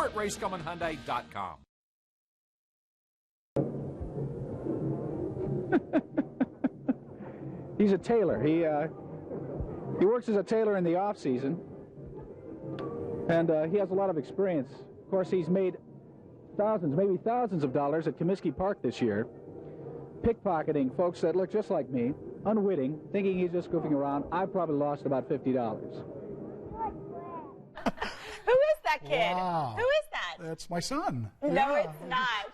or at RaceCommonHyundai.com. He's a tailor. He works as a tailor in the off season, and he has a lot of experience. Of course, he's made thousands, maybe thousands of dollars at Comiskey Park this year, pickpocketing folks that look just like me, unwitting, thinking he's just goofing around. I've probably lost about $50. Who is that kid? Wow. Who is that? That's my son. No, Yeah. it's not.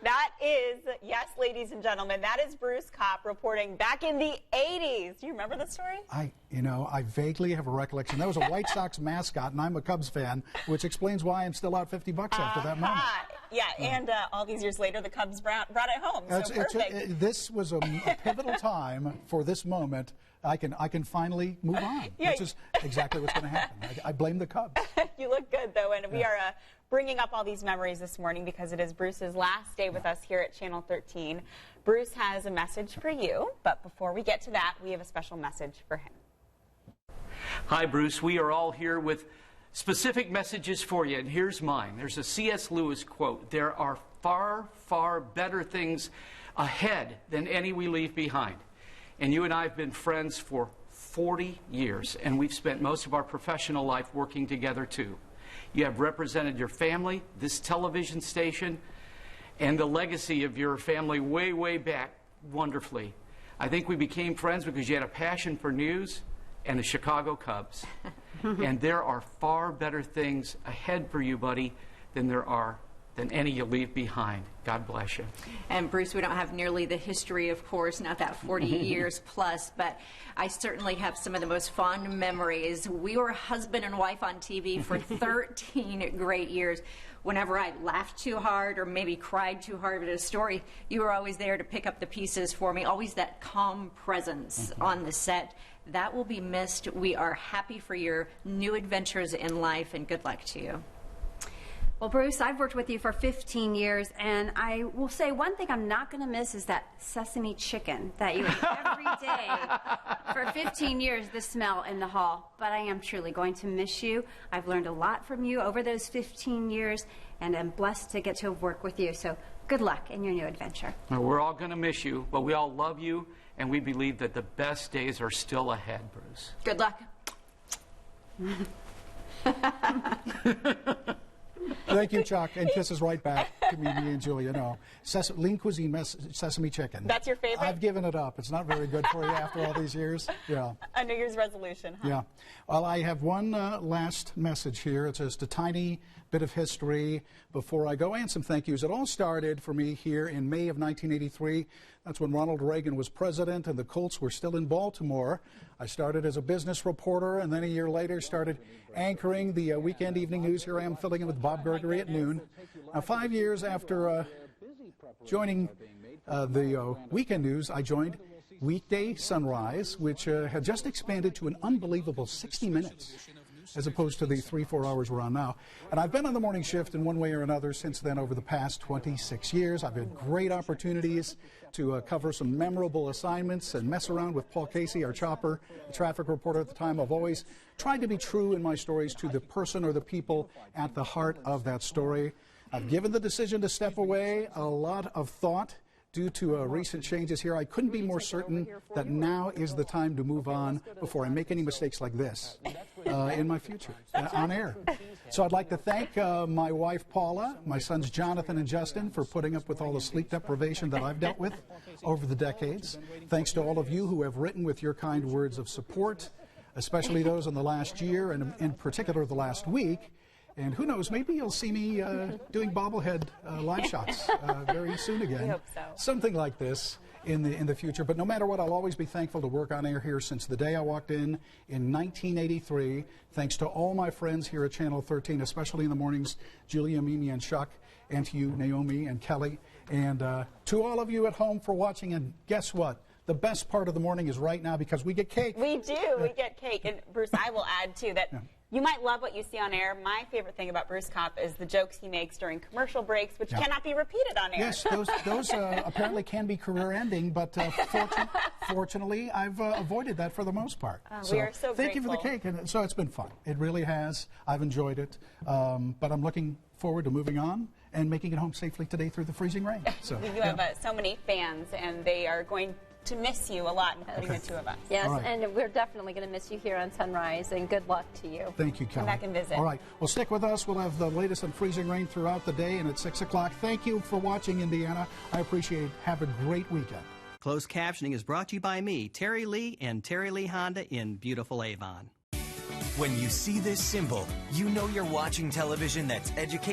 That is, yes, ladies and gentlemen, that is Bruce Kopp reporting back in the 80s. Do you remember the story? I vaguely have a recollection. That was a White Sox mascot, and I'm a Cubs fan, which explains why I'm still out $50 after that moment. Yeah, and all these years later, the Cubs brought it home. So perfect. This was a pivotal time for this moment. I can finally move on, which is exactly what's going to happen. I blame the Cubs. You look good, though, and we are bringing up all these memories this morning because it is Bruce's last day with us here at Channel 13. Bruce has a message for you, but before we get to that, we have a special message for him. Hi, Bruce. We are all here with specific messages for you, and here's mine. There's a C.S. Lewis quote: "There are far, far better things ahead than any we leave behind." And you and I have been friends for 40 years, and we've spent most of our professional life working together, too. You have represented your family, this television station, and the legacy of your family way, way back wonderfully. I think we became friends because you had a passion for news and the Chicago Cubs. And there are far better things ahead for you, buddy, than any you leave behind. God bless you. And Bruce, we don't have nearly the history, of course, not that 40 years plus, but I certainly have some of the most fond memories. We were husband and wife on TV for 13 great years. Whenever I laughed too hard or maybe cried too hard at a story, you were always there to pick up the pieces for me, always that calm presence on the set. That will be missed. We are happy for your new adventures in life, and good luck to you. Well, Bruce, I've worked with you for 15 years, and I will say one thing I'm not going to miss is that sesame chicken that you ate every day for 15 years, the smell in the hall. But I am truly going to miss you. I've learned a lot from you over those 15 years, and I'm blessed to get to work with you. So good luck in your new adventure. Well, we're all going to miss you, but we all love you, and we believe that the best days are still ahead, Bruce. Good luck. Thank you, Chuck, and kisses right back to me and Julia. No, lean cuisine sesame chicken. That's your favorite? I've given it up. It's not very good for you after all these years. Yeah. A New Year's resolution, huh? Yeah. Well, I have one last message here. It's just a tiny bit of history before I go, and some thank yous. It all started for me here in May of 1983. That's when Ronald Reagan was president and the Colts were still in Baltimore. I started as a business reporter, and then a year later started anchoring the weekend evening news. Here I am filling in with Bob Gregory at noon. Now, 5 years after joining the weekend news, I joined Weekday Sunrise, which had just expanded to an unbelievable 60 minutes, as opposed to the 3-4 hours we're on now. And I've been on the morning shift in one way or another since then over the past 26 years. I've had great opportunities to cover some memorable assignments and mess around with Paul Casey, our chopper, the traffic reporter at the time. I've always tried to be true in my stories to the person or the people at the heart of that story. I've given the decision to step away a lot of thought due to recent changes here. I couldn't be more certain that now is the time to move on before I make any mistakes like this in my future on air. So I'd like to thank my wife Paula, my sons Jonathan and Justin for putting up with all the sleep deprivation that I've dealt with over the decades. Thanks to all of you who have written with your kind words of support, especially those in the last year and in particular the last week. And who knows, maybe you'll see me doing bobblehead live shots very soon again. We hope so. Something like this in the future. But no matter what, I'll always be thankful to work on air here since the day I walked in 1983. Thanks to all my friends here at Channel 13, especially in the mornings, Julia, Mimi, and Chuck, and to you, Naomi and Kelly. And to all of you at home for watching. And guess what? The best part of the morning is right now because we get cake. We do. We get cake. And Bruce, I will add, too, that You might love what you see on air. My favorite thing about Bruce Kopp is the jokes he makes during commercial breaks, which cannot be repeated on air. Yes, those apparently can be career-ending, but fortunately, I've avoided that for the most part. We are so thank you for the grateful. cake, and so it's been fun. It really has. I've enjoyed it, but I'm looking forward to moving on and making it home safely today through the freezing rain. So You have so many fans, and they are going to miss you a lot, including the two of us. Yes, All right. and we're definitely going to miss you here on Sunrise, and good luck to you. Thank you, Kelly. back and visit. All right. Well, stick with us. We'll have the latest on freezing rain throughout the day and at 6 o'clock. Thank you for watching, Indiana. I appreciate it. Have a great weekend. Closed captioning is brought to you by me, Terry Lee, and Terry Lee Honda in beautiful Avon. When you see this symbol, you know you're watching television that's educational.